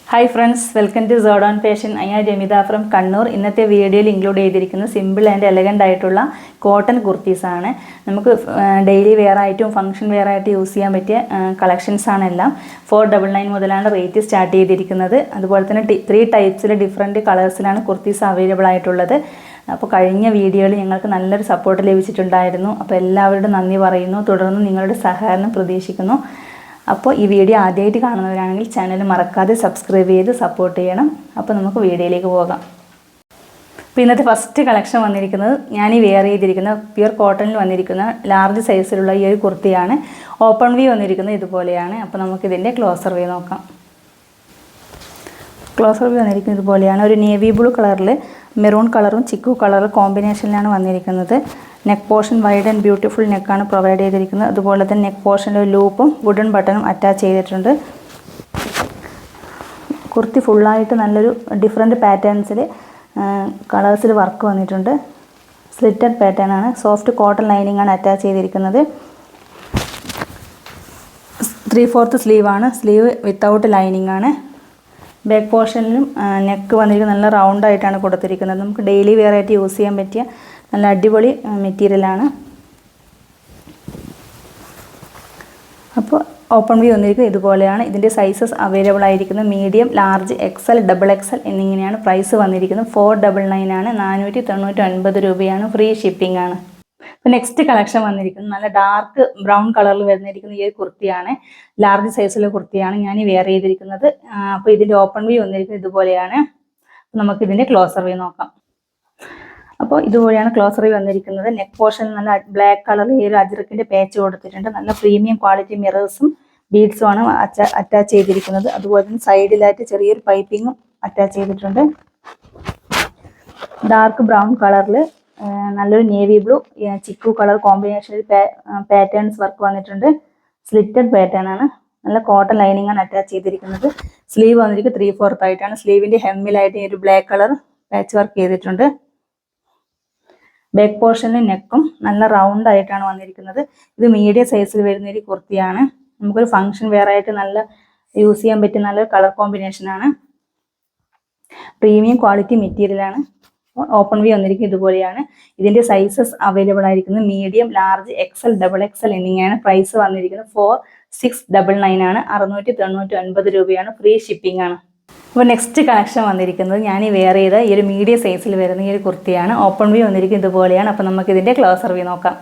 Hi friends, welcome to സോഡോൺ fashion. ഞാൻ Jamitha from Kannur. ഇന്നത്തെ വീഡിയോയിൽ ഇൻക്ലൂഡ് ചെയ്തിരിക്കുന്നത് സിമ്പിൾ ആൻഡ് എലഗൻ്റ് ആയിട്ടുള്ള കോട്ടൺ കുർത്തീസാണ്. നമുക്ക് ഡെയിലി വെയർ ആയിട്ടും ഫംഗ്ഷൻ വെയർ ആയിട്ട് യൂസ് ചെയ്യാൻ പറ്റിയ കളക്ഷൻസാണ് എല്ലാം. 499 മുതലാണ് റേറ്റ് സ്റ്റാർട്ട് ചെയ്തിരിക്കുന്നത്. അതുപോലെ തന്നെ 3 ടൈപ്സിൽ ഡിഫറെൻറ്റ് കളേഴ്സിലാണ് കുർത്തീസ് അവൈലബിൾ ആയിട്ടുള്ളത്. അപ്പോൾ കഴിഞ്ഞ വീഡിയോയിൽ ഞങ്ങൾക്ക് നല്ലൊരു സപ്പോർട്ട് ലഭിച്ചിട്ടുണ്ടായിരുന്നു. അപ്പോൾ എല്ലാവരോടും നന്ദി പറയുന്നു. തുടർന്ന് നിങ്ങളുടെ സഹകരണം പ്രതീക്ഷിക്കുന്നു. അപ്പോൾ ഈ വീഡിയോ ആദ്യമായിട്ട് കാണുന്നവരാണെങ്കിൽ ചാനൽ മറക്കാതെ സബ്സ്ക്രൈബ് ചെയ്ത് സപ്പോർട്ട് ചെയ്യണം. അപ്പോൾ നമുക്ക് വീഡിയോയിലേക്ക് പോകാം. അപ്പോൾ ഇന്നത്തെ ഫസ്റ്റ് കളക്ഷൻ വന്നിരിക്കുന്നത് ഞാൻ ഈ വെയർ ചെയ്തിരിക്കുന്ന പ്യുർ കോട്ടണിൽ വന്നിരിക്കുന്ന ലാർജ് സൈസിലുള്ള ഈ ഒരു കുർത്തിയാണ്. ഓപ്പൺ വ്യൂ വന്നിരിക്കുന്നത് ഇതുപോലെയാണ്. അപ്പോൾ നമുക്കിതിൻ്റെ ക്ലോസർ വ്യൂ നോക്കാം. ക്ലോസർ വ്യൂ വന്നിരിക്കുന്നത് ഇതുപോലെയാണ്. ഒരു നേവി ബ്ലൂ കളറിൽ മെറൂൺ കളറും ചിക്കു കളറും കോമ്പിനേഷനിലാണ് വന്നിരിക്കുന്നത്. Neck portion wide and beautiful നെക്കാണ് പ്രൊവൈഡ് ചെയ്തിരിക്കുന്നത്. അതുപോലെ തന്നെ നെക്ക് പോർഷനിൽ ഒരു ലൂപ്പും വുഡൻ ബട്ടണും അറ്റാച്ച് ചെയ്തിട്ടുണ്ട്. കുർത്തി ഫുള്ളായിട്ട് നല്ലൊരു ഡിഫറെൻറ്റ് പാറ്റേൺസിൽ കളേഴ്സിൽ വർക്ക് വന്നിട്ടുണ്ട്. സ്ലിറ്റഡ് പാറ്റേൺ ആണ്. സോഫ്റ്റ് കോട്ടൺ ലൈനിങ് ആണ് അറ്റാച്ച് ചെയ്തിരിക്കുന്നത്. 3/4 സ്ലീവാണ്. സ്ലീവ് വിത്തൗട്ട് ലൈനിങ് ആണ്. ബാക്ക് പോർഷനിലും നെക്ക് വന്നിരിക്കുന്നത് നല്ല റൗണ്ടായിട്ടാണ് കൊടുത്തിരിക്കുന്നത്. നമുക്ക് ഡെയിലി വെയർ ആയിട്ട് യൂസ് ചെയ്യാൻ പറ്റിയ നല്ല അടിപൊളി മെറ്റീരിയലാണ്. അപ്പോൾ ഓപ്പൺ വ്യൂ വന്നിരിക്കുന്നത് ഇതുപോലെയാണ്. ഇതിൻ്റെ സൈസസ് അവൈലബിൾ ആയിരിക്കുന്നത് മീഡിയം, ലാർജ്, XL, XXL എന്നിങ്ങനെയാണ്. പ്രൈസ് വന്നിരിക്കുന്നത് 499 ആണ്. 499 രൂപയാണ്. ഫ്രീ ഷിപ്പിംഗ് ആണ്. അപ്പോൾ നെക്സ്റ്റ് കളക്ഷൻ വന്നിരിക്കുന്നത് നല്ല ഡാർക്ക് ബ്രൗൺ കളറിൽ വരുന്നിരിക്കുന്ന ഈ ഒരു കുർത്തിയാണ്. ലാർജ് സൈസിലെ കുർത്തിയാണ് ഞാൻ വെയർ ചെയ്തിരിക്കുന്നത്. അപ്പോൾ ഇതിൻ്റെ ഓപ്പൺ വ്യൂ വന്നിരിക്കുന്നത് ഇതുപോലെയാണ്. നമുക്കിതിൻ്റെ ക്ലോസർ വ്യൂ നോക്കാം. അപ്പോൾ ഇതുപോലെയാണ് ക്ലോസർ വ്യൂ വന്നിരിക്കുന്നത്. നെക്ക് പോർഷൻ നല്ല ബ്ലാക്ക് കളറിൽ ഈ ഒരു അജ്രക്കിൻ്റെ പാച്ച് കൊടുത്തിട്ടുണ്ട്. നല്ല പ്രീമിയം ക്വാളിറ്റി മിറേഴ്സും ബീഡ്സും ആണ് അറ്റാച്ച് ചെയ്തിരിക്കുന്നത്. അതുപോലെ തന്നെ സൈഡിലായിട്ട് ചെറിയൊരു പൈപ്പിങ്ങും അറ്റാച്ച് ചെയ്തിട്ടുണ്ട്. ഡാർക്ക് ബ്രൗൺ കളറിൽ നല്ലൊരു നേവി ബ്ലൂ ചിക്കു കളർ കോമ്പിനേഷനിൽ പാറ്റേൺസ് വർക്ക് വന്നിട്ടുണ്ട്. സ്ലിറ്റഡ് പാറ്റേൺ ആണ്. നല്ല കോട്ടൺ ലൈനിങ് ആണ് അറ്റാച്ച് ചെയ്തിരിക്കുന്നത്. സ്ലീവ് വന്നിരിക്കുന്നത് 3/4 ആയിട്ടാണ്. സ്ലീവിൻ്റെ ഹെമ്മിലായിട്ട് ഈ ഒരു ബ്ലാക്ക് കളർ പാച്ച് വർക്ക് ചെയ്തിട്ടുണ്ട്. ബാക്ക് പോർഷനിൽ നെക്കും നല്ല റൗണ്ട് ആയിട്ടാണ് വന്നിരിക്കുന്നത്. ഇത് മീഡിയം സൈസിൽ വരുന്ന ഒരു കുർത്തിയാണ്. നമുക്കൊരു ഫംഗ്ഷൻ വെയർ ആയിട്ട് നല്ല യൂസ് ചെയ്യാൻ പറ്റിയ നല്ലൊരു കളർ കോമ്പിനേഷനാണ്. പ്രീമിയം ക്വാളിറ്റി മെറ്റീരിയലാണ്. ഓപ്പൺ വ്യൂ വന്നിരിക്കുന്നത് ഇതുപോലെയാണ്. ഇതിൻ്റെ സൈസസ് അവൈലബിൾ ആയിരിക്കുന്നത് മീഡിയം, ലാർജ്, XL, XXL എന്നിങ്ങനെയാണ്. പ്രൈസ് വന്നിരിക്കുന്നത് 4699 ആണ്. 699 രൂപയാണ്. ഫ്രീ ഷിപ്പിംഗ് ആണ്. അപ്പോൾ നെക്സ്റ്റ് കളക്ഷൻ വന്നിരിക്കുന്നത് ഞാൻ ഈ വെയർ ചെയ്ത ഈ ഒരു മീഡിയം സൈസിൽ വരുന്ന ഈ ഒരു കുർത്തിയാണ്. ഓപ്പൺ വ്യൂ വന്നിരിക്കുന്നത് ഇതുപോലെയാണ്. അപ്പോൾ നമുക്കിതിൻ്റെ ക്ലോസർ വ്യൂ നോക്കാം.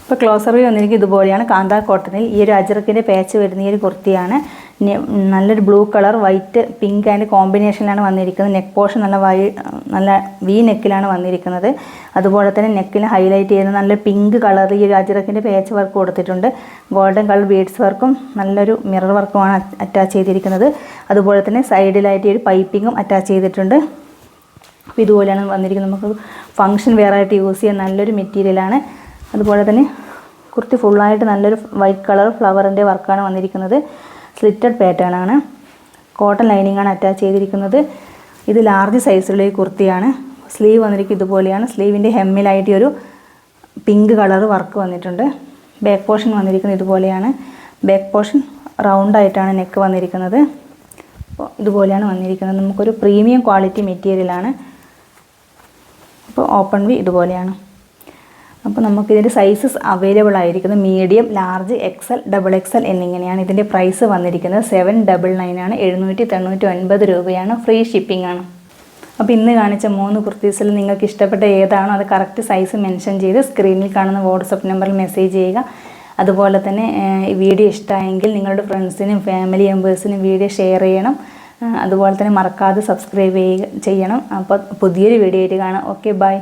ഇപ്പോൾ ക്ലോസർ വ്യൂ വന്നിരിക്കുന്നത് ഇതുപോലെയാണ്. കാന്താ കോട്ടണിൽ ഈ ഒരു അജ്രക്കിൻ്റെ പാച്ച് വരുന്ന ഈ ഒരു കുർത്തിയാണ്. നല്ലൊരു blue colour, white, pink and കോമ്പിനേഷനിലാണ് വന്നിരിക്കുന്നത്. നെക്ക് പോർഷൻ നല്ല വി നെക്കിലാണ് വന്നിരിക്കുന്നത്. അതുപോലെ തന്നെ നെക്കിൽ ഹൈലൈറ്റ് ചെയ്യുന്ന നല്ല പിങ്ക് കളർ ഈ ഒരു അജ്രക്കിൻ്റെ പാച്ച് വർക്ക് കൊടുത്തിട്ടുണ്ട്. ഗോൾഡൻ കളർ ബീഡ്സ് വർക്കും നല്ലൊരു മിറർ വർക്കുമാണ് അറ്റാച്ച് ചെയ്തിരിക്കുന്നത്. അതുപോലെ തന്നെ സൈഡിലായിട്ട് ഒരു പൈപ്പിങ്ങും അറ്റാച്ച് ചെയ്തിട്ടുണ്ട്. അപ്പോൾ ഇതുപോലെയാണ് വന്നിരിക്കുന്നത്. നമുക്ക് ഫംഗ്ഷൻ വെയർ ആയിട്ട് യൂസ് ചെയ്യാൻ നല്ലൊരു മെറ്റീരിയലാണ്. അതുപോലെ തന്നെ കുർത്തി ഫുള്ളായിട്ട് നല്ലൊരു വൈറ്റ് കളർ ഫ്ലവറിൻ്റെ വർക്കാണ് വന്നിരിക്കുന്നത്. സ്ലിറ്റഡ് പാറ്റേൺ ആണ്. കോട്ടൺ ലൈനിങ് ആണ് അറ്റാച്ച് ചെയ്തിരിക്കുന്നത്. ഇത് ലാർജ് സൈസിലുള്ള ഈ കുർത്തിയാണ്. സ്ലീവ് വന്നിരിക്കുന്നത് ഇതുപോലെയാണ്. സ്ലീവിൻ്റെ ഹെമ്മിലായിട്ട് ഒരു പിങ്ക് കളർ വർക്ക് വന്നിട്ടുണ്ട്. ബാക്ക് പോർഷൻ വന്നിരിക്കുന്നത് ഇതുപോലെയാണ്. ബാക്ക് പോർഷൻ റൗണ്ടായിട്ടാണ് നെക്ക് വന്നിരിക്കുന്നത്. അപ്പോൾ ഇതുപോലെയാണ് വന്നിരിക്കുന്നത്. നമുക്കൊരു പ്രീമിയം ക്വാളിറ്റി മെറ്റീരിയലാണ്. അപ്പോൾ ഓപ്പൺ വ്യൂ ഇതുപോലെയാണ്. അപ്പോൾ നമുക്കിതിൻ്റെ സൈസസ് അവൈലബിൾ ആയിരിക്കുന്നത് മീഡിയം, ലാർജ്, XL, XXL എന്നിങ്ങനെയാണ്. ഇതിൻ്റെ പ്രൈസ് വന്നിരിക്കുന്നത് 799 ആണ്. 799 രൂപയാണ്. ഫ്രീ ഷിപ്പിംഗ് ആണ്. അപ്പോൾ ഇന്ന് കാണിച്ച 3 കുർത്തീസിൽ നിങ്ങൾക്ക് ഇഷ്ടപ്പെട്ട ഏതാണോ അത് കറക്റ്റ് സൈസ് മെൻഷൻ ചെയ്ത് സ്ക്രീനിൽ കാണുന്ന വാട്സപ്പ് നമ്പറിൽ മെസ്സേജ് ചെയ്യുക. അതുപോലെ തന്നെ ഈ വീഡിയോ ഇഷ്ടമായെങ്കിൽ നിങ്ങളുടെ ഫ്രണ്ട്സിനും ഫാമിലി മെമ്പേഴ്സിനും വീഡിയോ ഷെയർ ചെയ്യണം. അതുപോലെ തന്നെ മറക്കാതെ സബ്സ്ക്രൈബ് ചെയ്യണം. അപ്പോൾ പുതിയൊരു വീഡിയോ ആയിട്ട് കാണാം. Okay, by.